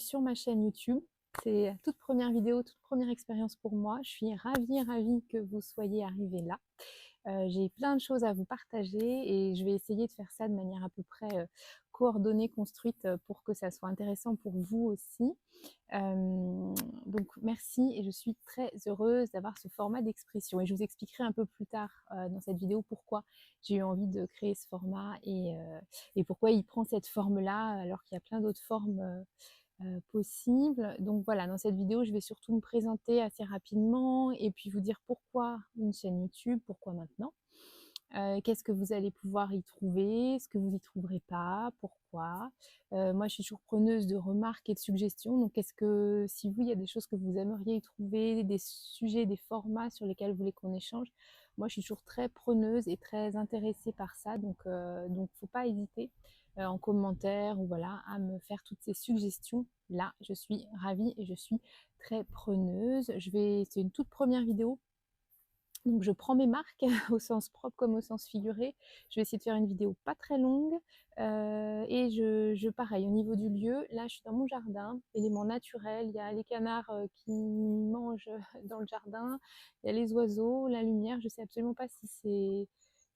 sur ma chaîne YouTube. C'est la toute première vidéo, toute première expérience pour moi. Je suis ravie que vous soyez arrivés là. J'ai plein de choses à vous partager et je vais essayer de faire ça de manière à peu près coordonnée, construite pour que ça soit intéressant pour vous aussi. Donc merci et je suis très heureuse d'avoir ce format d'expression et je vous expliquerai un peu plus tard dans cette vidéo pourquoi j'ai eu envie de créer ce format et pourquoi il prend cette forme-là alors qu'il y a plein d'autres formes possibles. Donc voilà, dans cette vidéo, je vais surtout me présenter assez rapidement et puis vous dire pourquoi une chaîne YouTube, pourquoi maintenant. Qu'est-ce que vous allez pouvoir y trouver, ce que vous y trouverez pas, pourquoi. Moi, je suis toujours preneuse de remarques et de suggestions. Donc, si vous, il y a des choses que vous aimeriez y trouver, des sujets, des formats sur lesquels vous voulez qu'on échange, moi, je suis toujours très preneuse et très intéressée par ça. Donc, faut pas hésiter en commentaire ou voilà à me faire toutes ces suggestions. Là, je suis ravie et je suis très preneuse. C'est une toute première vidéo. Donc je prends mes marques au sens propre comme au sens figuré. Je vais essayer de faire une vidéo pas très longue. Et pareil, au niveau du lieu, là je suis dans mon jardin, élément naturel, il y a les canards qui mangent dans le jardin, il y a les oiseaux, la lumière, je sais absolument pas si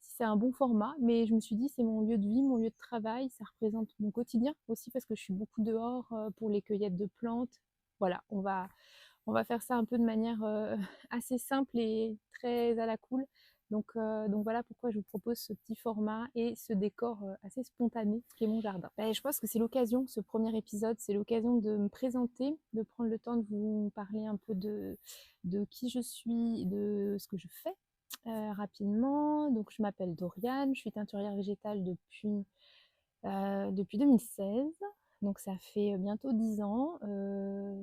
c'est un bon format, mais je me suis dit c'est mon lieu de vie, mon lieu de travail, ça représente mon quotidien aussi parce que je suis beaucoup dehors pour les cueillettes de plantes. Voilà, on va faire ça un peu de manière assez simple et très à la cool. Donc voilà pourquoi je vous propose ce petit format et ce décor assez spontané qui est mon jardin. Je pense que c'est l'occasion, ce premier épisode, c'est l'occasion de me présenter, de prendre le temps de vous parler un peu de qui je suis, de ce que je fais rapidement. Donc je m'appelle Doriane, je suis teinturière végétale depuis 2016. Donc ça fait bientôt 10 ans.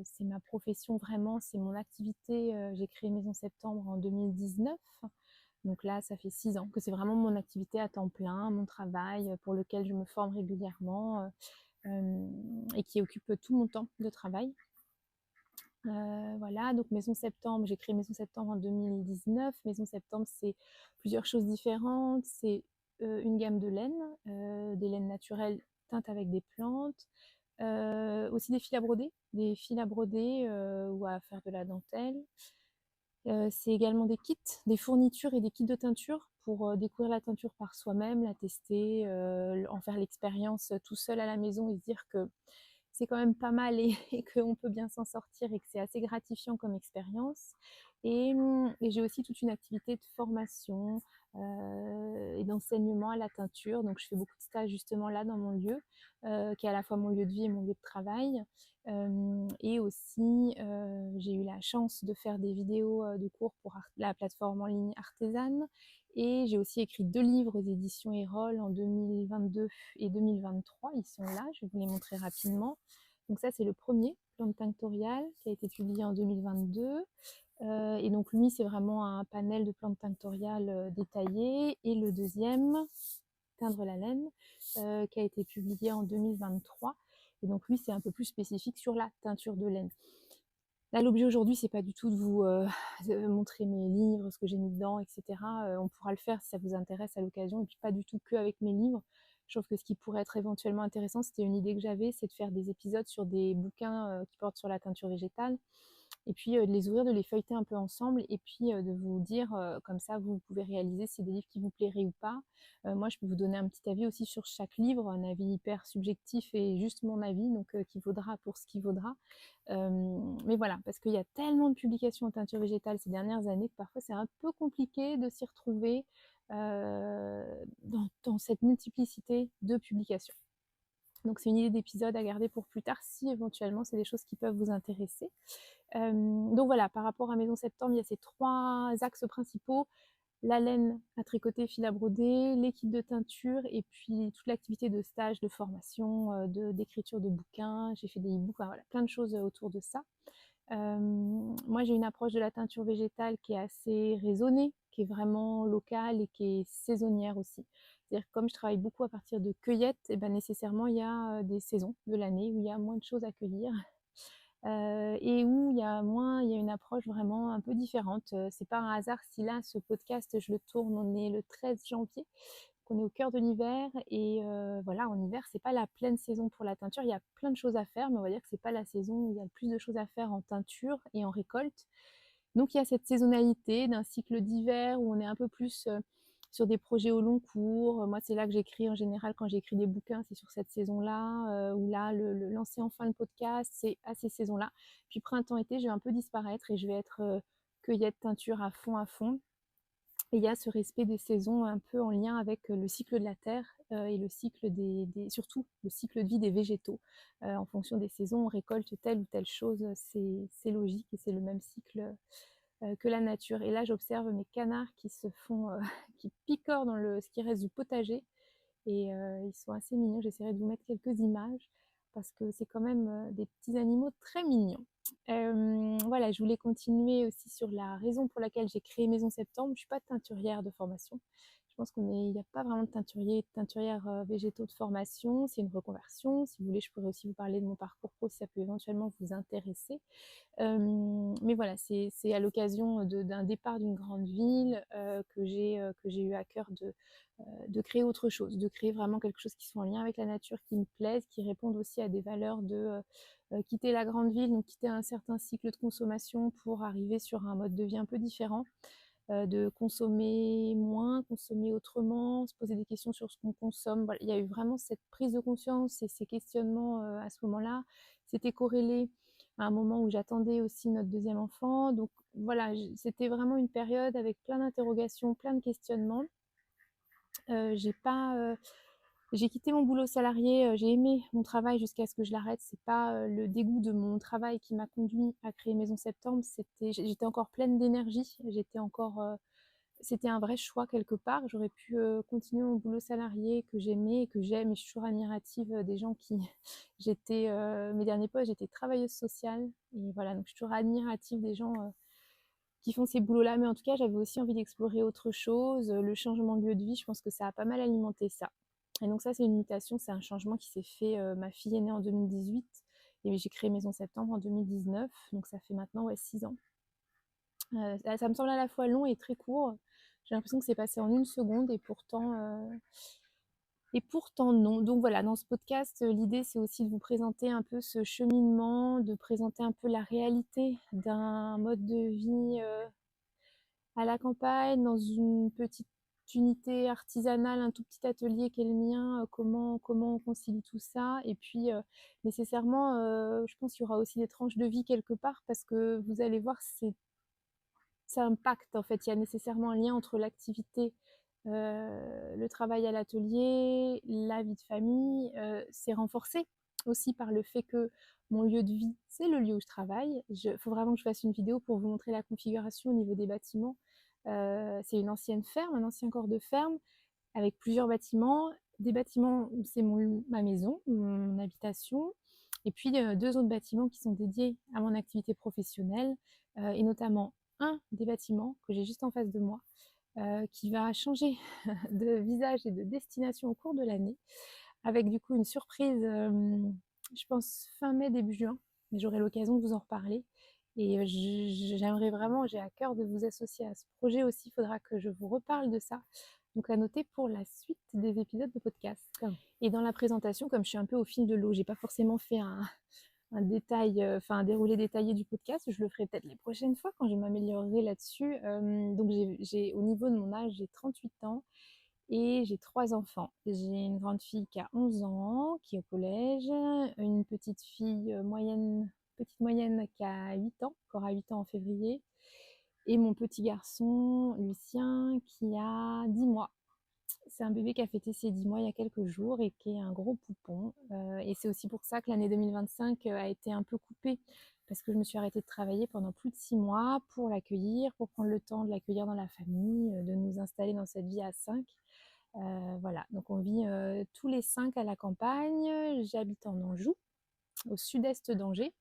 C'est ma profession vraiment, c'est mon activité. J'ai créé Maison Septembre en 2019. Donc là, ça fait 6 ans que c'est vraiment mon activité à temps plein, mon travail pour lequel je me forme régulièrement et qui occupe tout mon temps de travail. Voilà, donc Maison Septembre, j'ai créé Maison Septembre en 2019. Maison Septembre, c'est plusieurs choses différentes. C'est une gamme de laines, des laines naturelles teintes avec des plantes, aussi des fils à broder ou à faire de la dentelle. C'est également des kits, des fournitures et des kits de teinture pour découvrir la teinture par soi-même, la tester, en faire l'expérience tout seul à la maison et se dire que c'est quand même pas mal et qu'on peut bien s'en sortir et que c'est assez gratifiant comme expérience. Et j'ai aussi toute une activité de formation et d'enseignement à la teinture. Donc je fais beaucoup de stages justement là dans mon lieu, qui est à la fois mon lieu de vie et mon lieu de travail. Et aussi, j'ai eu la chance de faire des vidéos de cours pour la plateforme en ligne Artésane. Et j'ai aussi écrit 2 livres aux éditions Erol en 2022 et 2023. Ils sont là, je vais vous les montrer rapidement. Donc ça, c'est le premier, Plante tinctoriale, qui a été publié en 2022. Et donc lui, c'est vraiment un panel de plantes tinctoriales détaillées. Et le deuxième, Teindre la laine, qui a été publié en 2023. Et donc lui, c'est un peu plus spécifique sur la teinture de laine. Là, l'objet aujourd'hui, c'est pas du tout de vous montrer mes livres, ce que j'ai mis dedans, etc. On pourra le faire si ça vous intéresse à l'occasion, et puis pas du tout que avec mes livres. Je trouve que ce qui pourrait être éventuellement intéressant, c'était une idée que j'avais, c'est de faire des épisodes sur des bouquins qui portent sur la teinture végétale, et puis de les ouvrir, de les feuilleter un peu ensemble, et puis de vous dire, comme ça, vous pouvez réaliser si c'est des livres qui vous plairaient ou pas. Moi, je peux vous donner un petit avis aussi sur chaque livre, un avis hyper subjectif et juste mon avis, donc qui vaudra pour ce qui vaudra. Mais voilà, parce qu'il y a tellement de publications en teinture végétale ces dernières années que parfois c'est un peu compliqué de s'y retrouver dans cette multiplicité de publications. Donc c'est une idée d'épisode à garder pour plus tard si éventuellement c'est des choses qui peuvent vous intéresser. Donc voilà, par rapport à Maison Septembre, il y a ces 3 axes principaux: la laine à tricoter, fil à broder, les kits de teinture et puis toute l'activité de stage, de formation, d'écriture de bouquins. J'ai fait des e-books, enfin, voilà, plein de choses autour de ça. Moi, j'ai une approche de la teinture végétale qui est assez raisonnée, qui est vraiment locale et qui est saisonnière aussi. C'est-à-dire que comme je travaille beaucoup à partir de cueillettes, et ben nécessairement il y a des saisons de l'année où il y a moins de choses à cueillir et où il y a une approche vraiment un peu différente. C'est pas un hasard si là, ce podcast, je le tourne, on est le 13 janvier. qu'on est au cœur de l'hiver et voilà, en hiver, c'est pas la pleine saison pour la teinture. Il y a plein de choses à faire, mais on va dire que c'est pas la saison où il y a le plus de choses à faire en teinture et en récolte. Donc il y a cette saisonnalité d'un cycle d'hiver où on est un peu plus sur des projets au long cours. Moi, c'est là que j'écris en général quand j'écris des bouquins, c'est sur cette saison-là, où là, lancer enfin le podcast, c'est à ces saisons-là. Puis printemps-été, je vais un peu disparaître et je vais être cueillette teinture à fond, à fond. Et il y a ce respect des saisons un peu en lien avec le cycle de la terre et le cycle surtout le cycle de vie des végétaux. En fonction des saisons, on récolte telle ou telle chose, c'est logique et c'est le même cycle que la nature. Et là, j'observe mes canards qui se font, qui picorent dans ce qui reste du potager. Et ils sont assez mignons. J'essaierai de vous mettre quelques images parce que c'est quand même des petits animaux très mignons. Voilà, je voulais continuer aussi sur la raison pour laquelle j'ai créé Maison Septembre. Je ne suis pas teinturière de formation. Je pense il n'y a pas vraiment de teinturier, de teinturière végétaux de formation. C'est une reconversion. Si vous voulez, je pourrais aussi vous parler de mon parcours pro si ça peut éventuellement vous intéresser. Mais voilà, c'est à l'occasion d'un départ d'une grande ville que j'ai eu à cœur de créer autre chose, de créer vraiment quelque chose qui soit en lien avec la nature, qui me plaise, qui réponde aussi à des valeurs de quitter la grande ville, donc quitter un certain cycle de consommation pour arriver sur un mode de vie un peu différent, de consommer moins, consommer autrement, se poser des questions sur ce qu'on consomme. Voilà, il y a eu vraiment cette prise de conscience et ces questionnements à ce moment-là. C'était corrélé à un moment où j'attendais aussi notre deuxième enfant. Donc voilà, c'était vraiment une période avec plein d'interrogations, plein de questionnements. J'ai pas, j'ai quitté mon boulot salarié, j'ai aimé mon travail jusqu'à ce que je l'arrête. C'est pas le dégoût de mon travail qui m'a conduit à créer Maison Septembre. J'étais encore pleine d'énergie. C'était un vrai choix quelque part. J'aurais pu continuer mon boulot salarié que j'aimais et que j'aime. Et je suis toujours admirative des gens qui. Mes derniers postes, j'étais travailleuse sociale. Et voilà, donc je suis toujours admirative des gens qui font ces boulots-là. Mais en tout cas, j'avais aussi envie d'explorer autre chose. Le changement de lieu de vie, je pense que ça a pas mal alimenté ça. Et donc ça, c'est une mutation, c'est un changement qui s'est fait. Ma fille est née en 2018 et j'ai créé Maison Septembre en 2019. Donc ça fait maintenant 6 ans. Ça me semble à la fois long et très court. J'ai l'impression que c'est passé en une seconde et pourtant non. Donc voilà, dans ce podcast, l'idée c'est aussi de vous présenter un peu ce cheminement, de présenter un peu la réalité d'un mode de vie à la campagne, dans une petite unité artisanale, un tout petit atelier qui est le mien, comment on concilie tout ça. Et puis nécessairement, je pense qu'il y aura aussi des tranches de vie quelque part parce que vous allez voir, ça impacte en fait. Il y a nécessairement un lien entre l'activité, le travail à l'atelier, la vie de famille. C'est renforcé aussi par le fait que mon lieu de vie, c'est le lieu où je travaille. Il faut vraiment que je fasse une vidéo pour vous montrer la configuration au niveau des bâtiments. C'est une ancienne ferme, un ancien corps de ferme avec plusieurs bâtiments. Des bâtiments où c'est ma maison, mon habitation, et puis deux autres bâtiments qui sont dédiés à mon activité professionnelle, et notamment un des bâtiments que j'ai juste en face de moi, qui va changer de visage et de destination au cours de l'année, avec du coup une surprise, je pense fin mai, début juin, mais j'aurai l'occasion de vous en reparler. Et j'aimerais vraiment, j'ai à cœur de vous associer à ce projet aussi, il faudra que je vous reparle de ça. Donc à noter pour la suite des épisodes de podcast. Et dans la présentation, comme je suis un peu au fil de l'eau, j'ai pas forcément fait un détail, un déroulé détaillé du podcast. Je le ferai peut-être les prochaines fois quand je m'améliorerai là-dessus. Donc au niveau de mon âge, j'ai 38 ans et j'ai 3 enfants. J'ai une grande fille qui a 11 ans, qui est au collège, une petite fille petite moyenne qui a 8 ans, qui aura 8 ans en février, et mon petit garçon, Lucien, qui a 10 mois. C'est un bébé qui a fêté ses 10 mois il y a quelques jours et qui est un gros poupon. Et c'est aussi pour ça que l'année 2025 a été un peu coupée, parce que je me suis arrêtée de travailler pendant plus de 6 mois pour l'accueillir, pour prendre le temps de l'accueillir dans la famille, de nous installer dans cette vie à 5. Voilà, donc on vit tous les 5 à la campagne. J'habite en Anjou, au sud-est d'Angers.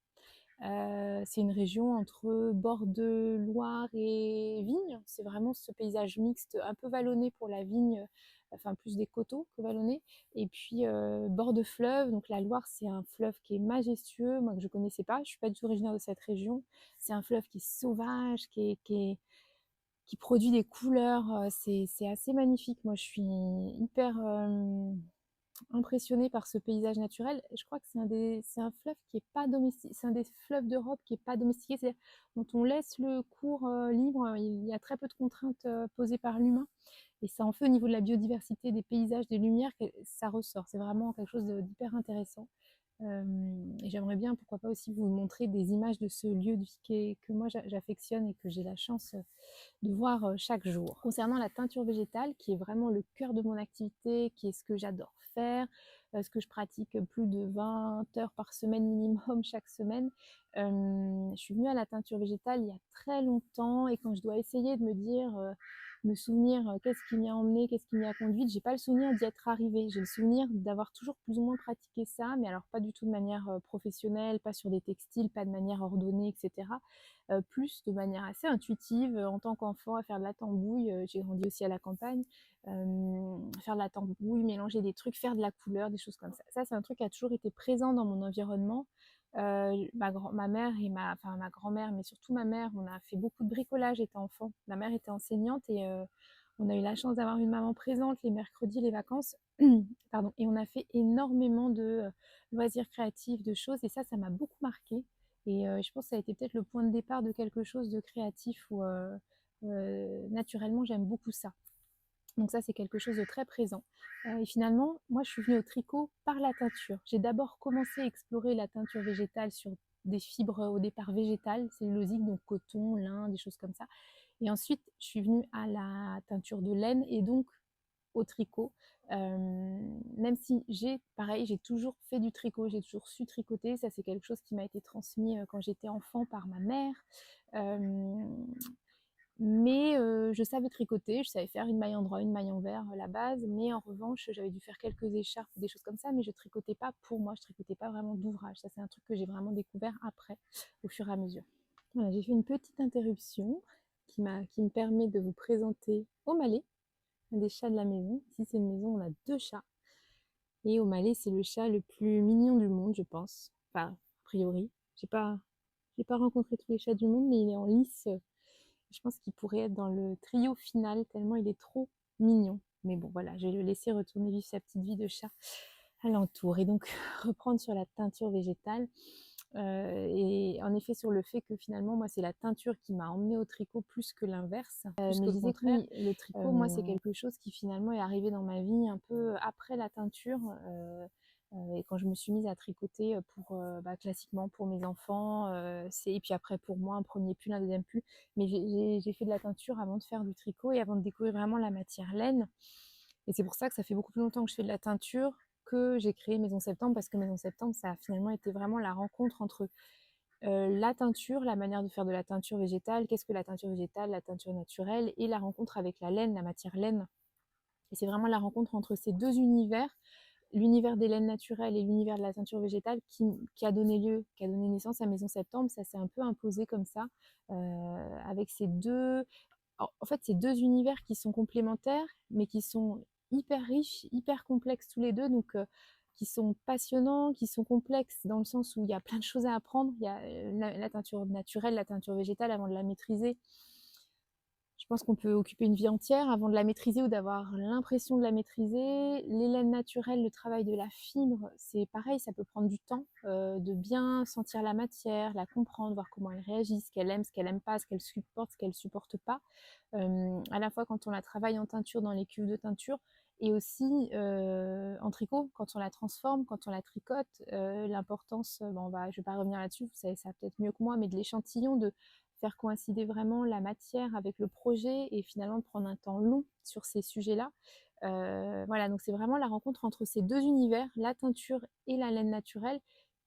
C'est une région entre bord de Loire et vigne. C'est vraiment ce paysage mixte, un peu vallonné pour la vigne, enfin plus des coteaux que vallonné. Et puis bord de fleuve, donc la Loire, c'est un fleuve qui est majestueux, moi que je connaissais pas. Je suis pas du tout originaire de cette région. C'est un fleuve qui est sauvage, qui est qui produit des couleurs, c'est assez magnifique. Moi, je suis hyper, impressionnée par ce paysage naturel. Je crois que c'est un fleuve qui est pas domestiqué, c'est un des fleuves d'Europe qui est pas domestiqué, c'est-à-dire dont on laisse le cours, libre, il y a très peu de contraintes, posées par l'humain et ça en fait au niveau de la biodiversité, des paysages, des lumières, que ça ressort. C'est vraiment quelque chose d'hyper intéressant. Et j'aimerais bien, pourquoi pas aussi vous montrer des images de ce lieu de vie que moi j'affectionne et que j'ai la chance de voir chaque jour. Concernant la teinture végétale, qui est vraiment le cœur de mon activité, qui est ce que j'adore faire, ce que je pratique plus de 20 heures par semaine minimum chaque semaine, je suis venue à la teinture végétale il y a très longtemps et quand je dois essayer de me dire, me souvenir qu'est-ce qui m'y a emmené, qu'est-ce qui m'y a conduite, j'ai pas le souvenir d'y être arrivée. J'ai le souvenir d'avoir toujours plus ou moins pratiqué ça, mais alors pas du tout de manière professionnelle, pas sur des textiles, pas de manière ordonnée, etc. Plus de manière assez intuitive en tant qu'enfant à faire de la tambouille. J'ai grandi aussi à la campagne. Faire de la tambouille, mélanger des trucs, faire de la couleur, des choses comme ça. Ça, c'est un truc qui a toujours été présent dans mon environnement. Ma mère et ma grand-mère, mais surtout ma mère, on a fait beaucoup de bricolage étant enfant. Ma mère était enseignante et on a eu la chance d'avoir une maman présente les mercredis, les vacances. Pardon. Et on a fait énormément de loisirs créatifs, de choses. Et ça m'a beaucoup marqué. Et je pense que ça a été peut-être le point de départ de quelque chose de créatif où naturellement j'aime beaucoup ça. Donc ça, c'est quelque chose de très présent. Et finalement, moi, je suis venue au tricot par la teinture. J'ai d'abord commencé à explorer la teinture végétale sur des fibres au départ végétales, cellulosiques, donc coton, lin, des choses comme ça. Et ensuite, je suis venue à la teinture de laine et donc au tricot. Même si pareil, j'ai toujours fait du tricot, j'ai toujours su tricoter. Ça, c'est quelque chose qui m'a été transmis quand j'étais enfant par ma mère. Euh, mais je savais tricoter, je savais faire une maille endroit, une maille envers, la base. Mais en revanche, j'avais dû faire quelques écharpes, des choses comme ça, mais je tricotais pas pour moi, je tricotais pas vraiment d'ouvrage. Ça, c'est un truc que j'ai vraiment découvert après, au fur et à mesure. Voilà, j'ai fait une petite interruption qui me permet de vous présenter O'Malley, un des chats de la maison. Ici, c'est une maison, on a 2 chats. Et O'Malley, c'est le chat le plus mignon du monde, je pense. Enfin, a priori. J'ai pas rencontré tous les chats du monde, mais il est en lice. Je pense qu'il pourrait être dans le trio final, tellement il est trop mignon. Mais bon, voilà, je vais le laisser retourner vivre sa petite vie de chat alentour. Et donc, reprendre sur la teinture végétale. Et en effet, sur le fait que finalement, moi, c'est la teinture qui m'a emmenée au tricot plus que l'inverse. Mais je disais que oui, le tricot, moi, c'est quelque chose qui finalement est arrivé dans ma vie un peu après la teinture. Et quand je me suis mise à tricoter pour classiquement pour mes enfants, et puis après pour moi, un premier pull, un deuxième pull. Mais j'ai fait de la teinture avant de faire du tricot et avant de découvrir vraiment la matière laine. Et c'est pour ça que ça fait beaucoup plus longtemps que je fais de la teinture que j'ai créé Maison Septembre, parce que Maison Septembre, ça a finalement été vraiment la rencontre entre la teinture, la manière de faire de la teinture végétale, qu'est-ce que la teinture végétale, la teinture naturelle, et la rencontre avec la laine, la matière laine. Et c'est vraiment la rencontre entre ces deux univers, l'univers des laines naturelles et l'univers de la teinture végétale, qui a donné lieu, qui a donné naissance à Maison Septembre. Ça s'est un peu imposé comme ça, avec ces deux, en fait, c'est deux univers qui sont complémentaires, mais qui sont hyper riches, hyper complexes tous les deux, donc qui sont passionnants, qui sont complexes dans le sens où il y a plein de choses à apprendre. Il y a la teinture naturelle, la teinture végétale, avant de la maîtriser. Je pense qu'on peut occuper une vie entière avant de la maîtriser ou d'avoir l'impression de la maîtriser. Les laines naturelles, le travail de la fibre, c'est pareil, ça peut prendre du temps, de bien sentir la matière, la comprendre, voir comment elle réagit, ce qu'elle aime pas, ce qu'elle supporte pas. À la fois quand on la travaille en teinture dans les cuves de teinture et aussi en tricot, quand on la transforme, quand on la tricote, l'importance, je vais pas revenir là-dessus, vous savez ça peut-être mieux que moi, mais de l'échantillon, de faire coïncider vraiment la matière avec le projet et finalement de prendre un temps long sur ces sujets-là. Voilà, donc c'est vraiment la rencontre entre ces deux univers, la teinture et la laine naturelle,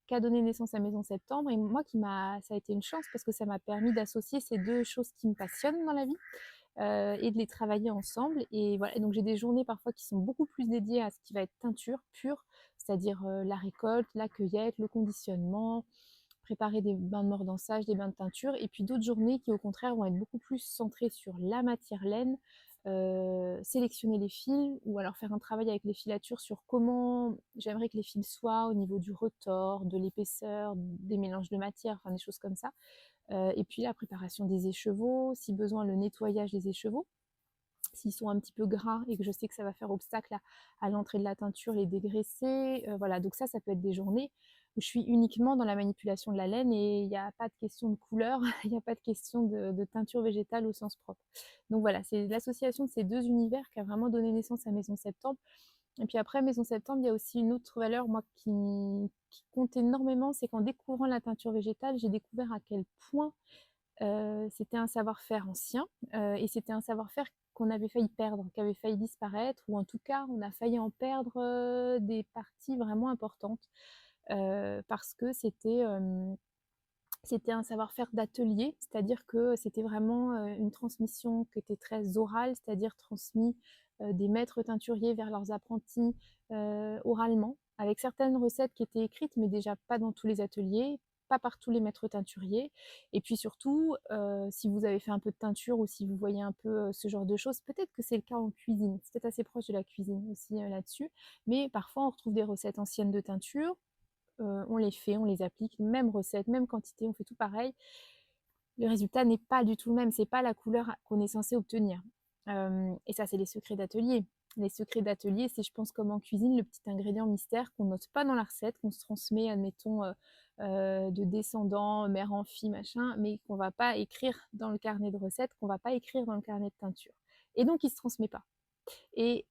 qui a donné naissance à Maison Septembre. Et moi, ça a été une chance parce que ça m'a permis d'associer ces deux choses qui me passionnent dans la vie et de les travailler ensemble. Et voilà, et donc j'ai des journées parfois qui sont beaucoup plus dédiées à ce qui va être teinture pure, c'est-à-dire la récolte, la cueillette, le conditionnement, préparer des bains de mordançage, des bains de teinture, et puis d'autres journées qui au contraire vont être beaucoup plus centrées sur la matière laine, sélectionner les fils, ou alors faire un travail avec les filatures sur comment j'aimerais que les fils soient au niveau du retors, de l'épaisseur, des mélanges de matière, enfin des choses comme ça. Et puis la préparation des écheveaux, si besoin le nettoyage des écheveaux. S'ils sont un petit peu gras et que je sais que ça va faire obstacle à l'entrée de la teinture, les dégraisser. Voilà, donc ça peut être des journées où je suis uniquement dans la manipulation de la laine et il n'y a pas de question de couleur, il n'y a pas de question de teinture végétale au sens propre. Donc voilà, c'est l'association de ces deux univers qui a vraiment donné naissance à Maison Septembre. Et puis après Maison Septembre, il y a aussi une autre valeur, moi, qui compte énormément, c'est qu'en découvrant la teinture végétale, j'ai découvert à quel point c'était un savoir-faire ancien et c'était un savoir-faire qu'on avait failli perdre, qui avait failli disparaître, ou en tout cas, on a failli en perdre des parties vraiment importantes parce que c'était un savoir-faire d'atelier, c'est-à-dire que c'était vraiment une transmission qui était très orale, c'est-à-dire transmis des maîtres teinturiers vers leurs apprentis oralement, avec certaines recettes qui étaient écrites, mais déjà pas dans tous les ateliers, pas par tous les maîtres teinturiers. Et puis surtout, si vous avez fait un peu de teinture ou si vous voyez un peu ce genre de choses, peut-être que c'est le cas en cuisine, c'est peut-être assez proche de la cuisine aussi là-dessus, mais parfois on retrouve des recettes anciennes de teinture, on les fait, on les applique, même recette, même quantité, on fait tout pareil. Le résultat n'est pas du tout le même, c'est pas la couleur qu'on est censé obtenir. Et ça, c'est les secrets d'atelier. Les secrets d'atelier, c'est, je pense, comme en cuisine, le petit ingrédient mystère qu'on note pas dans la recette, qu'on se transmet, admettons, de descendants, mère en fille, machin, mais qu'on va pas écrire dans le carnet de recettes, qu'on va pas écrire dans le carnet de teinture. Et donc, il se transmet pas. Et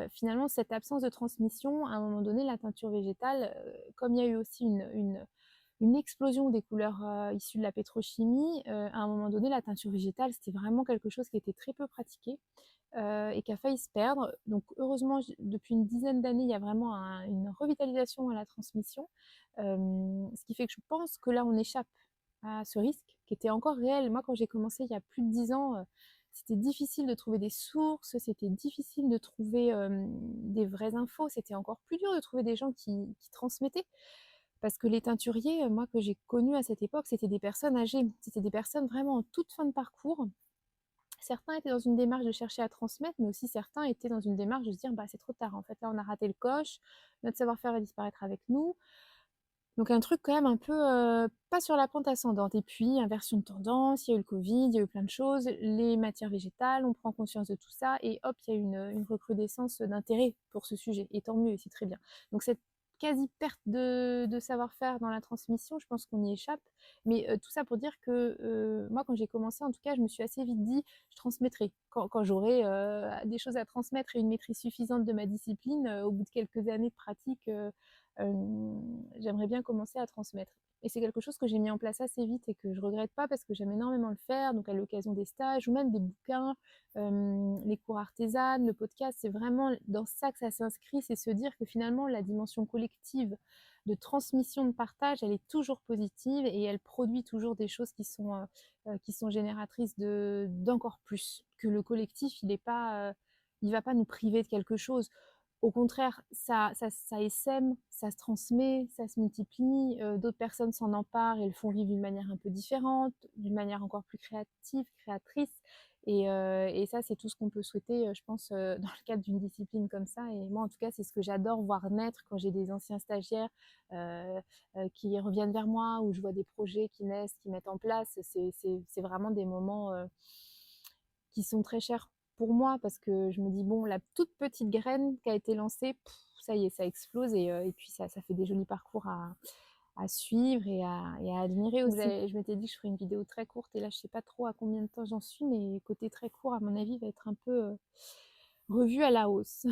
finalement, cette absence de transmission, à un moment donné, la teinture végétale, comme il y a eu aussi une explosion des couleurs issues de la pétrochimie, à un moment donné, la teinture végétale, c'était vraiment quelque chose qui était très peu pratiqué et qui a failli se perdre. Donc heureusement, depuis une dizaine d'années, il y a vraiment une revitalisation à la transmission, ce qui fait que je pense que là, on échappe à ce risque qui était encore réel. Moi, quand j'ai commencé il y a plus de 10 ans, c'était difficile de trouver des sources, c'était difficile de trouver des vraies infos, c'était encore plus dur de trouver des gens qui transmettaient. Parce que les teinturiers, moi, que j'ai connus à cette époque, c'était des personnes âgées, c'était des personnes vraiment en toute fin de parcours. Certains étaient dans une démarche de chercher à transmettre, mais aussi certains étaient dans une démarche de se dire, bah, c'est trop tard, en fait, là, on a raté le coche, notre savoir-faire va disparaître avec nous. Donc un truc quand même un peu pas sur la pente ascendante. Et puis, inversion de tendance, il y a eu le Covid, il y a eu plein de choses, les matières végétales, on prend conscience de tout ça, et hop, il y a eu une recrudescence d'intérêt pour ce sujet. Et tant mieux, et c'est très bien. Donc cette quasi-perte de savoir-faire dans la transmission, je pense qu'on y échappe. Mais tout ça pour dire que moi, quand j'ai commencé, en tout cas, je me suis assez vite dit, je transmettrai. Quand j'aurai des choses à transmettre et une maîtrise suffisante de ma discipline, au bout de quelques années de pratique, j'aimerais bien commencer à transmettre. Et c'est quelque chose que j'ai mis en place assez vite et que je regrette pas parce que j'aime énormément le faire, donc à l'occasion des stages ou même des bouquins, les cours artisanes, le podcast, c'est vraiment dans ça que ça s'inscrit, c'est se dire que finalement la dimension collective de transmission, de partage, elle est toujours positive et elle produit toujours des choses qui sont génératrices d'encore plus, que le collectif, il va pas nous priver de quelque chose. Au contraire, ça essaime, ça se transmet, ça se multiplie, d'autres personnes s'en emparent et le font vivre d'une manière un peu différente, d'une manière encore plus créative, créatrice. Et ça, c'est tout ce qu'on peut souhaiter, je pense, dans le cadre d'une discipline comme ça. Et moi, en tout cas, c'est ce que j'adore voir naître quand j'ai des anciens stagiaires qui reviennent vers moi, ou je vois des projets qui naissent, qui mettent en place. C'est vraiment des moments qui sont très chers pour moi parce que je me dis, bon, la toute petite graine qui a été lancée, ça y est, ça explose et puis ça fait des jolis parcours à suivre et à admirer aussi. Je m'étais dit que je ferais une vidéo très courte et là, je sais pas trop à combien de temps j'en suis, mais côté très court, à mon avis, va être un peu revu à la hausse.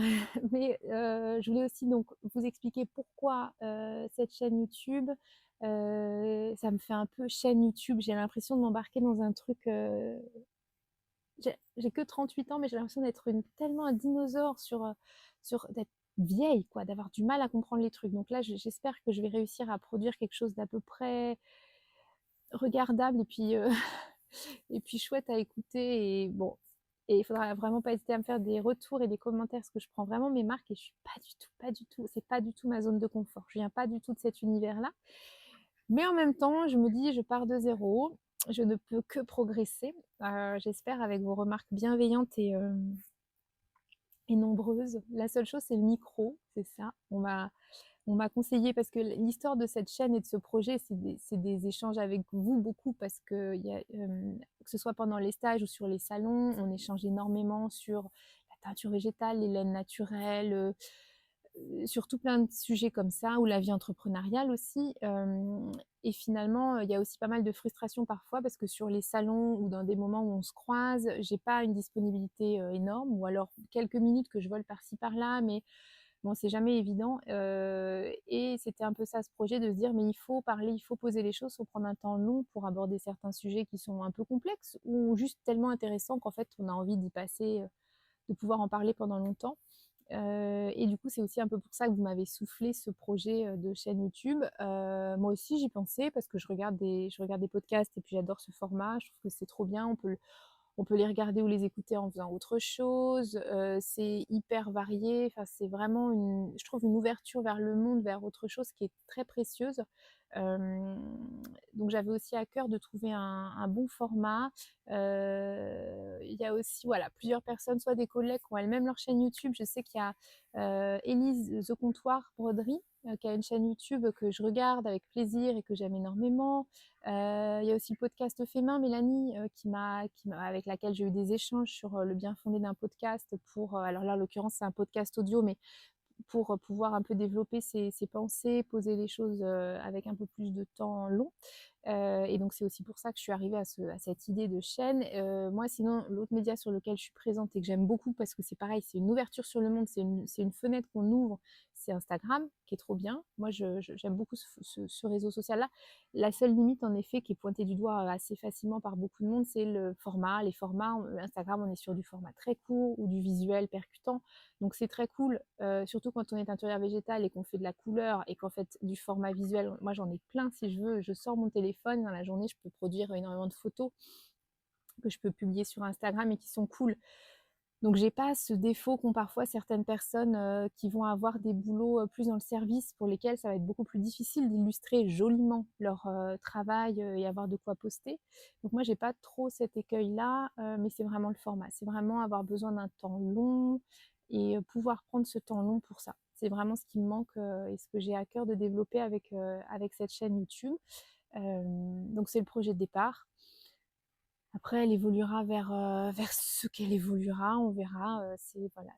Mais je voulais aussi donc vous expliquer pourquoi cette chaîne YouTube. Ça me fait un peu chaîne YouTube. J'ai l'impression de m'embarquer dans un truc j'ai que 38 ans, mais j'ai l'impression d'être tellement un dinosaure d'être vieille, quoi, d'avoir du mal à comprendre les trucs. Donc là, j'espère que je vais réussir à produire quelque chose d'à peu près regardable et puis chouette à écouter. Et bon, et il faudra vraiment pas hésiter à me faire des retours et des commentaires parce que je prends vraiment mes marques et je suis pas du tout, c'est pas du tout ma zone de confort. Je viens pas du tout de cet univers-là. Mais en même temps, je me dis, je pars de zéro, je ne peux que progresser. J'espère avec vos remarques bienveillantes et nombreuses. La seule chose, c'est le micro, c'est ça. On On m'a conseillé parce que l'histoire de cette chaîne et de ce projet, c'est des échanges avec vous beaucoup parce qu'il y a, que ce soit pendant les stages ou sur les salons, on échange énormément sur la teinture végétale, les laines naturelles, sur tout plein de sujets comme ça, ou la vie entrepreneuriale aussi. Et finalement, il y a aussi pas mal de frustration parfois parce que sur les salons ou dans des moments où on se croise, j'ai pas une disponibilité énorme, ou alors quelques minutes que je vole par-ci par-là, mais bon, c'est jamais évident. Et c'était un peu ça ce projet, de se dire mais il faut parler, il faut poser les choses, il faut prendre un temps long pour aborder certains sujets qui sont un peu complexes ou juste tellement intéressants qu'en fait on a envie d'y passer, de pouvoir en parler pendant longtemps. Et du coup, c'est aussi un peu pour ça que vous m'avez soufflé ce projet de chaîne YouTube. Moi aussi, j'y pensais parce que je regarde des podcasts et puis j'adore ce format. Je trouve que c'est trop bien. On peut les regarder ou les écouter en faisant autre chose. C'est hyper varié. Enfin, c'est vraiment, je trouve, une ouverture vers le monde, vers autre chose qui est très précieuse. Euh, donc j'avais aussi à cœur de trouver un bon format. Il y a aussi voilà, plusieurs personnes, soit des collègues qui ont elles-mêmes leur chaîne YouTube. Je sais qu'il y a Élise The Comptoir Broderie qui a une chaîne YouTube que je regarde avec plaisir et que j'aime énormément. Il y a aussi le podcast Fait Main, Mélanie, avec laquelle j'ai eu des échanges sur le bien fondé d'un podcast pour, alors là, en l'occurrence, c'est un podcast audio, mais pour pouvoir un peu développer ses pensées, poser les choses avec un peu plus de temps long. Et donc, c'est aussi pour ça que je suis arrivée à cette idée de chaîne. Moi, sinon, l'autre média sur lequel je suis présente et que j'aime beaucoup, parce que c'est pareil, c'est une ouverture sur le monde, c'est une fenêtre qu'on ouvre, c'est Instagram, qui est trop bien. Moi, j'aime beaucoup ce réseau social-là. La seule limite, en effet, qui est pointée du doigt assez facilement par beaucoup de monde, c'est le format. Les formats, Instagram, on est sur du format très court ou du visuel percutant. Donc, c'est très cool, surtout quand on est teinturière végétale et qu'on fait de la couleur et qu'en fait, du format visuel, moi, j'en ai plein si je veux. Je sors mon téléphone, dans la journée, je peux produire énormément de photos que je peux publier sur Instagram et qui sont cool. Donc j'ai pas ce défaut qu'ont parfois certaines personnes qui vont avoir des boulots plus dans le service, pour lesquels ça va être beaucoup plus difficile d'illustrer joliment leur travail et avoir de quoi poster. Donc moi j'ai pas trop cet écueil-là, mais c'est vraiment le format. C'est vraiment avoir besoin d'un temps long et pouvoir prendre ce temps long pour ça. C'est vraiment ce qui me manque et ce que j'ai à cœur de développer avec cette chaîne YouTube. Donc c'est le projet de départ. Après, elle évoluera vers ce qu'elle évoluera, on verra. Voilà,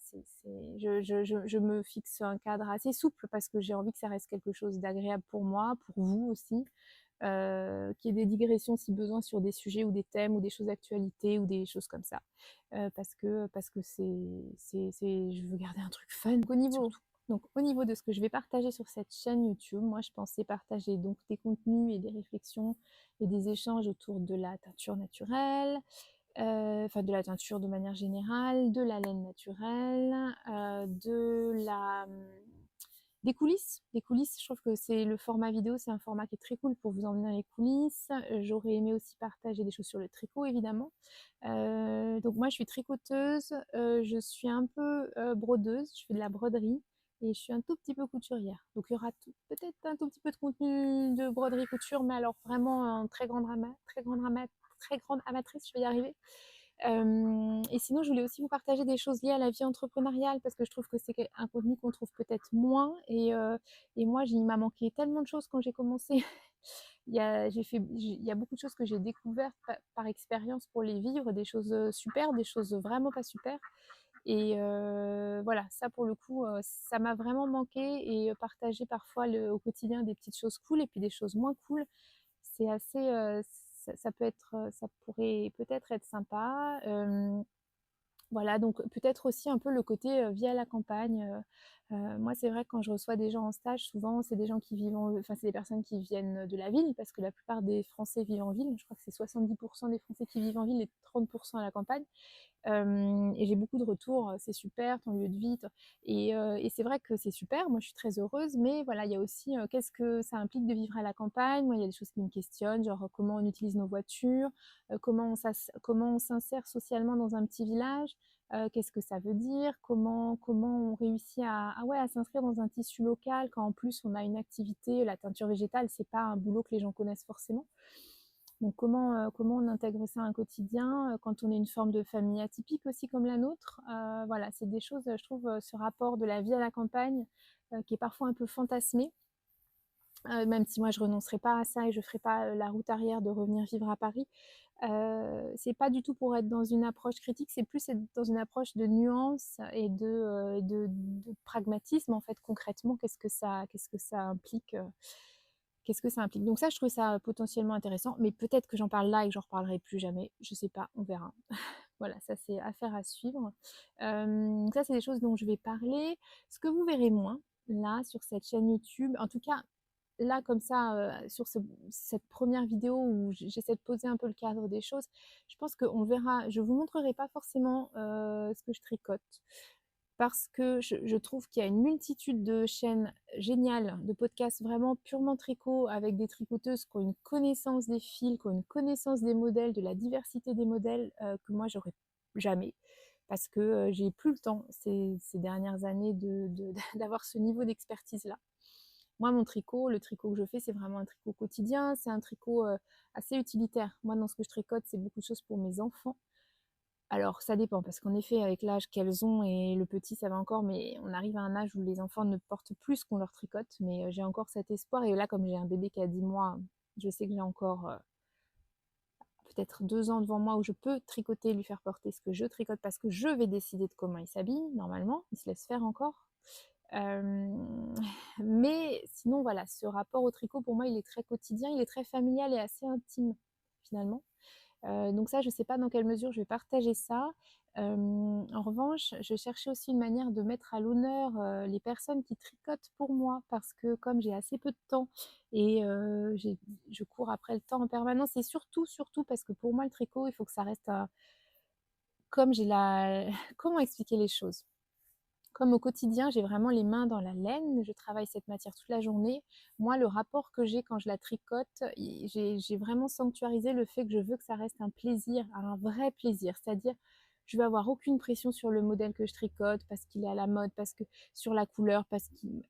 je me fixe un cadre assez souple parce que j'ai envie que ça reste quelque chose d'agréable pour moi, pour vous aussi, qu'il y ait des digressions si besoin sur des sujets ou des thèmes ou des choses d'actualité ou des choses comme ça. Parce que je veux garder un truc fun. Donc, au niveau de ce que je vais partager sur cette chaîne YouTube, moi, je pensais partager donc des contenus et des réflexions et des échanges autour de la teinture naturelle, enfin de la teinture de manière générale, de la laine naturelle, des coulisses. Des coulisses, je trouve que c'est le format vidéo, c'est un format qui est très cool pour vous emmener dans les coulisses. J'aurais aimé aussi partager des choses sur le tricot, évidemment. Donc moi, je suis tricoteuse, je suis un peu brodeuse, je fais de la broderie et je suis un tout petit peu couturière. Donc il y aura peut-être un tout petit peu de contenu de broderie couture, mais alors vraiment en très grande amatrice, je vais y arriver. Et sinon, je voulais aussi vous partager des choses liées à la vie entrepreneuriale parce que je trouve que c'est un contenu qu'on trouve peut-être moins. Et moi, il m'a manqué tellement de choses quand j'ai commencé. Il y a beaucoup de choses que j'ai découvertes par expérience pour les vivre, des choses super, des choses vraiment pas super. Et voilà, ça pour le coup, ça m'a vraiment manqué. Et partager parfois au quotidien des petites choses cool et puis des choses moins cool, c'est assez, ça peut être, ça pourrait peut-être être sympa. Voilà, donc peut-être aussi un peu le côté vie à la campagne. Moi, c'est vrai que quand je reçois des gens en stage, souvent, c'est des gens qui vivent enfin, c'est des personnes qui viennent de la ville, parce que la plupart des Français vivent en ville. Je crois que c'est 70% des Français qui vivent en ville et 30% à la campagne. Et j'ai beaucoup de retours, c'est super ton lieu de vie. Et c'est vrai que c'est super, moi je suis très heureuse, mais voilà, il y a aussi qu'est-ce que ça implique de vivre à la campagne. Moi, il y a des choses qui me questionnent, genre comment on utilise nos voitures, comment on s'insère socialement dans un petit village, qu'est-ce que ça veut dire, comment on réussit ouais, à s'inscrire dans un tissu local quand en plus on a une activité, la teinture végétale, c'est pas un boulot que les gens connaissent forcément. Donc comment on intègre ça à un quotidien quand on est une forme de famille atypique aussi comme la nôtre. Voilà, c'est des choses, je trouve, ce rapport de la vie à la campagne qui est parfois un peu fantasmée. Même si moi je renoncerai pas à ça et je ferai pas la route arrière de revenir vivre à Paris. C'est pas du tout pour être dans une approche critique, c'est plus être dans une approche de nuance et de pragmatisme en fait concrètement. Qu'est-ce que ça implique, qu'est-ce que ça implique? Donc ça, je trouve ça potentiellement intéressant, mais peut-être que j'en parle là et que j'en reparlerai plus jamais. Je sais pas, on verra. Voilà, ça c'est affaire à suivre. Donc ça, c'est des choses dont je vais parler. Ce que vous verrez moins là sur cette chaîne YouTube, en tout cas là comme ça, sur cette première vidéo où j'essaie de poser un peu le cadre des choses, je pense qu'on verra, je vous montrerai pas forcément ce que je tricote parce que je trouve qu'il y a une multitude de chaînes géniales, de podcasts vraiment purement tricot avec des tricoteuses qui ont une connaissance des fils, qui ont une connaissance des modèles, de la diversité des modèles que moi j'aurais jamais parce que j'ai plus le temps ces dernières années d'avoir ce niveau d'expertise là. Moi, mon tricot, le tricot que je fais, c'est vraiment un tricot quotidien, c'est un tricot assez utilitaire. Moi, dans ce que je tricote, c'est beaucoup de choses pour mes enfants. Alors, ça dépend, parce qu'en effet, avec l'âge qu'elles ont et le petit, ça va encore, mais on arrive à un âge où les enfants ne portent plus ce qu'on leur tricote, mais j'ai encore cet espoir. Et là, comme j'ai un bébé qui a 10 mois, je sais que j'ai encore peut-être 2 ans devant moi où je peux tricoter et lui faire porter ce que je tricote, parce que je vais décider de comment il s'habille, normalement. Il se laisse faire encore. Euh, mais sinon, voilà, ce rapport au tricot, pour moi, il est très quotidien, il est très familial et assez intime, finalement. Donc ça, je ne sais pas dans quelle mesure je vais partager ça. En revanche, je cherchais aussi une manière de mettre à l'honneur les personnes qui tricotent pour moi, parce que comme j'ai assez peu de temps et je cours après le temps en permanence, et surtout parce que pour moi, le tricot, il faut que ça reste comme j'ai la... Comment expliquer les choses? Comme au quotidien, j'ai vraiment les mains dans la laine, je travaille cette matière toute la journée. Moi, le rapport que j'ai quand je la tricote, j'ai vraiment sanctuarisé le fait que je veux que ça reste un plaisir, un vrai plaisir. C'est-à-dire, je vais avoir aucune pression sur le modèle que je tricote parce qu'il est à la mode, parce que sur la couleur,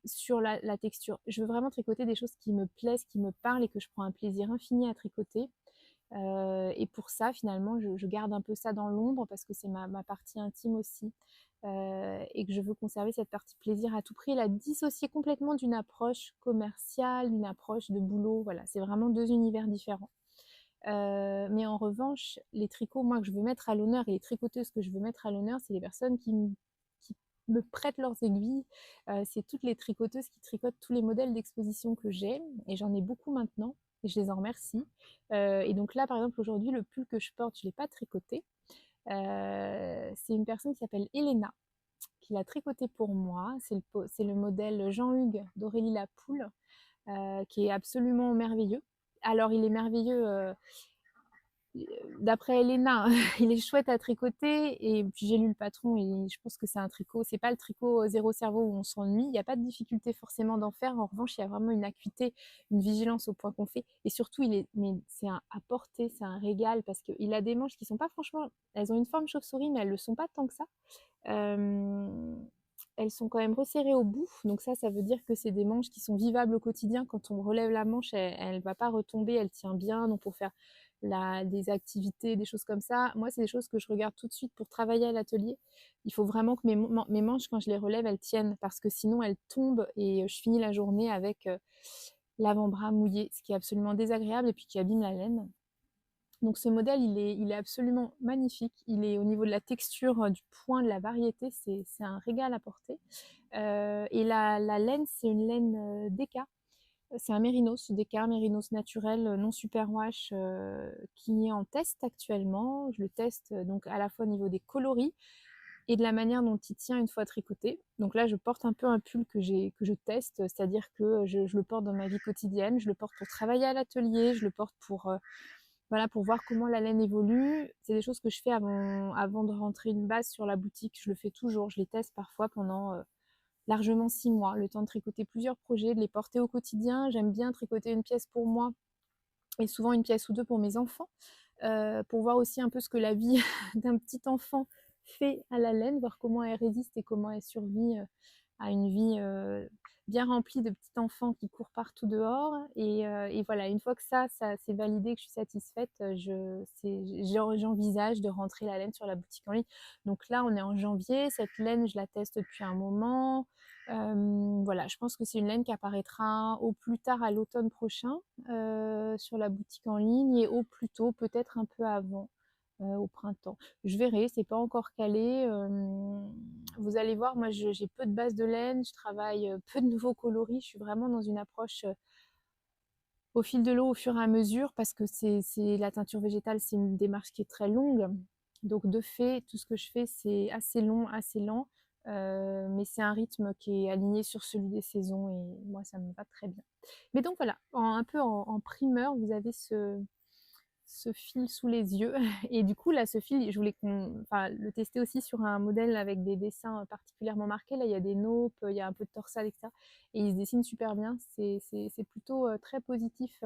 sur la texture. Je veux vraiment tricoter des choses qui me plaisent, qui me parlent et que je prends un plaisir infini à tricoter. Et pour ça, finalement, je garde un peu ça dans l'ombre parce que c'est ma partie intime aussi. Et que je veux conserver cette partie plaisir à tout prix, la dissocier complètement d'une approche commerciale, d'une approche de boulot. Voilà, c'est vraiment deux univers différents. Mais en revanche, les tricots, moi, que je veux mettre à l'honneur, et les tricoteuses que je veux mettre à l'honneur, c'est les personnes qui me prêtent leurs aiguilles. C'est toutes les tricoteuses qui tricotent tous les modèles d'exposition que j'ai, et j'en ai beaucoup maintenant, et je les en remercie. Et donc là, par exemple, aujourd'hui, le pull que je porte, je ne l'ai pas tricoté. C'est une personne qui s'appelle Elena, qui l'a tricoté pour moi. C'est le modèle Jean-Hugues d'Aurélie Lapoule, qui est absolument merveilleux. Alors, il est merveilleux d'après Elena, il est chouette à tricoter. Et puis j'ai lu le patron et je pense que c'est un tricot. C'est pas le tricot zéro cerveau où on s'ennuie. Il n'y a pas de difficulté forcément d'en faire. En revanche, il y a vraiment une acuité, une vigilance au point qu'on fait. Et surtout, mais c'est à porter, c'est un régal parce qu'il a des manches qui sont pas franchement. Elles ont une forme chauve-souris, mais elles le sont pas tant que ça. Euh, Elles sont quand même resserrées au bout, donc ça veut dire que c'est des manches qui sont vivables au quotidien. Quand on relève la manche, elle va pas retomber, elle tient bien. Donc pour faire des activités, des choses comme ça, moi c'est des choses que je regarde tout de suite pour travailler à l'atelier. Il faut vraiment que mes manches, quand je les relève, elles tiennent, parce que sinon elles tombent et je finis la journée avec l'avant-bras mouillé, ce qui est absolument désagréable et puis qui abîme la laine. Donc ce modèle, il est absolument magnifique. Il est au niveau de la texture, du point, de la variété, c'est un régal à porter. Et la laine, c'est une laine Deka. C'est un mérinos, Deka, mérinos naturel, non superwash, qui est en test actuellement. Je le teste donc à la fois au niveau des coloris et de la manière dont il tient une fois tricoté. Donc là, je porte un peu un pull que je teste, c'est-à-dire que je le porte dans ma vie quotidienne, je le porte pour travailler à l'atelier, je le porte voilà, pour voir comment la laine évolue. C'est des choses que je fais avant de rentrer une base sur la boutique. Je le fais toujours. Je les teste parfois pendant largement 6 mois. Le temps de tricoter plusieurs projets, de les porter au quotidien. J'aime bien tricoter une pièce pour moi et souvent une pièce ou deux pour mes enfants. Pour voir aussi un peu ce que la vie d'un petit enfant fait à la laine, voir comment elle résiste et comment elle survit à une vie bien rempli de petits enfants qui courent partout dehors. Et voilà, une fois que ça c'est validé, que je suis satisfaite, j'envisage de rentrer la laine sur la boutique en ligne. Donc là, on est en janvier. Cette laine, je la teste depuis un moment. Voilà, je pense que c'est une laine qui apparaîtra au plus tard à l'automne prochain sur la boutique en ligne et au plus tôt, peut-être un peu avant, au printemps. Je verrai, c'est pas encore calé. Vous allez voir, moi j'ai peu de bases de laine, je travaille peu de nouveaux coloris. Je suis vraiment dans une approche au fil de l'eau, au fur et à mesure, parce que la teinture végétale, c'est une démarche qui est très longue. Donc de fait, tout ce que je fais, c'est assez long, assez lent, mais c'est un rythme qui est aligné sur celui des saisons et moi, ça me va très bien. Mais donc voilà, un peu en primeur, vous avez ce fil sous les yeux. Et du coup, là, ce fil, je voulais le tester aussi sur un modèle avec des dessins particulièrement marqués. Là, il y a des naupes, il y a un peu de torsade, etc. Et il se dessine super bien. C'est plutôt très positif.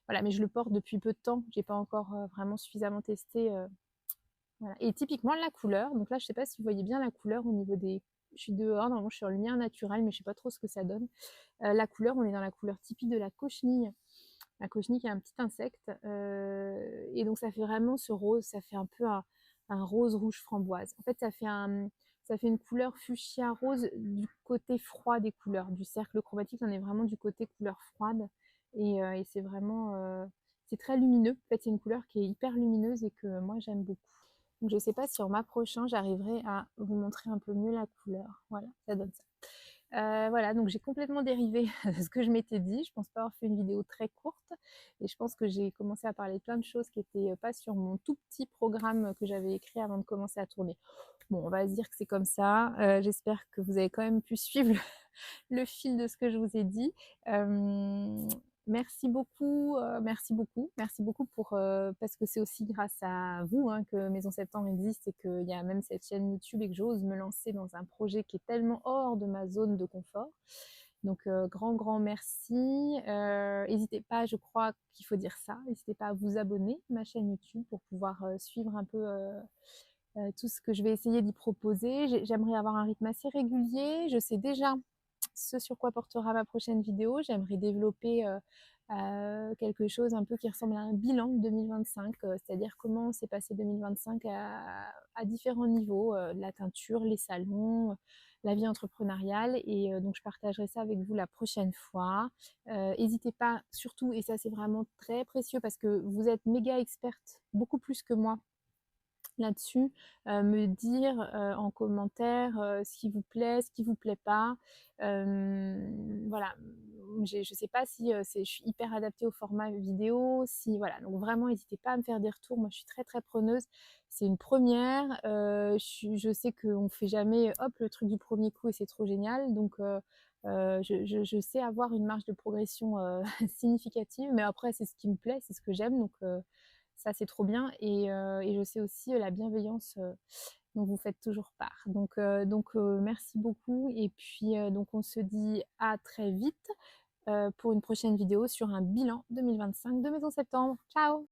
Voilà, mais je le porte depuis peu de temps. J'ai pas encore vraiment suffisamment testé. Voilà. Et typiquement, la couleur. Donc là, je sais pas si vous voyez bien la couleur au niveau des. Je suis dehors, normalement, je suis en lumière naturelle, mais je sais pas trop ce que ça donne. La couleur, on est dans la couleur typique de la cochenille. La cochenille qui est un petit insecte. Et donc ça fait vraiment ce rose, ça fait un peu un rose rouge framboise. En fait, ça fait une couleur fuchsia rose du côté froid des couleurs. Du cercle chromatique, on est vraiment du côté couleur froide. Et c'est vraiment... c'est très lumineux. En fait, c'est une couleur qui est hyper lumineuse et que moi, j'aime beaucoup. Donc, je ne sais pas si en m'approchant, j'arriverai à vous montrer un peu mieux la couleur. Voilà, ça donne ça. Voilà, donc j'ai complètement dérivé de ce que je m'étais dit. Je pense pas avoir fait une vidéo très courte et je pense que j'ai commencé à parler de plein de choses qui étaient pas sur mon tout petit programme que j'avais écrit avant de commencer à tourner. Bon, on va se dire que c'est comme ça. J'espère que vous avez quand même pu suivre le fil de ce que je vous ai dit. Merci beaucoup, merci beaucoup, merci beaucoup parce que c'est aussi grâce à vous hein, que Maison Septembre existe et qu'il y a même cette chaîne YouTube et que j'ose me lancer dans un projet qui est tellement hors de ma zone de confort. Donc grand merci. N'hésitez pas, je crois qu'il faut dire ça, n'hésitez pas à vous abonner à ma chaîne YouTube pour pouvoir suivre un peu tout ce que je vais essayer d'y proposer. J'aimerais avoir un rythme assez régulier. Je sais déjà ce sur quoi portera ma prochaine vidéo. J'aimerais développer quelque chose un peu qui ressemble à un bilan 2025, c'est-à-dire comment s'est passé 2025 à différents niveaux, la teinture, les salons, la vie entrepreneuriale. Et donc, je partagerai ça avec vous la prochaine fois. N'hésitez pas, surtout, et ça c'est vraiment très précieux parce que vous êtes méga experte, beaucoup plus que moi, là-dessus, me dire en commentaire ce qui vous plaît, ce qui vous plaît pas. Voilà, je ne sais pas si je suis hyper adaptée au format vidéo, si voilà, donc vraiment n'hésitez pas à me faire des retours. Moi, je suis très très preneuse. C'est une première. Je sais qu'on ne fait jamais hop le truc du premier coup et c'est trop génial. Donc je sais avoir une marge de progression significative, mais après c'est ce qui me plaît, c'est ce que j'aime. Donc ça, c'est trop bien. Et je sais aussi la bienveillance dont vous faites toujours part. Donc merci beaucoup. Et puis, donc, on se dit à très vite pour une prochaine vidéo sur un bilan 2025 de Maison Septembre. Ciao!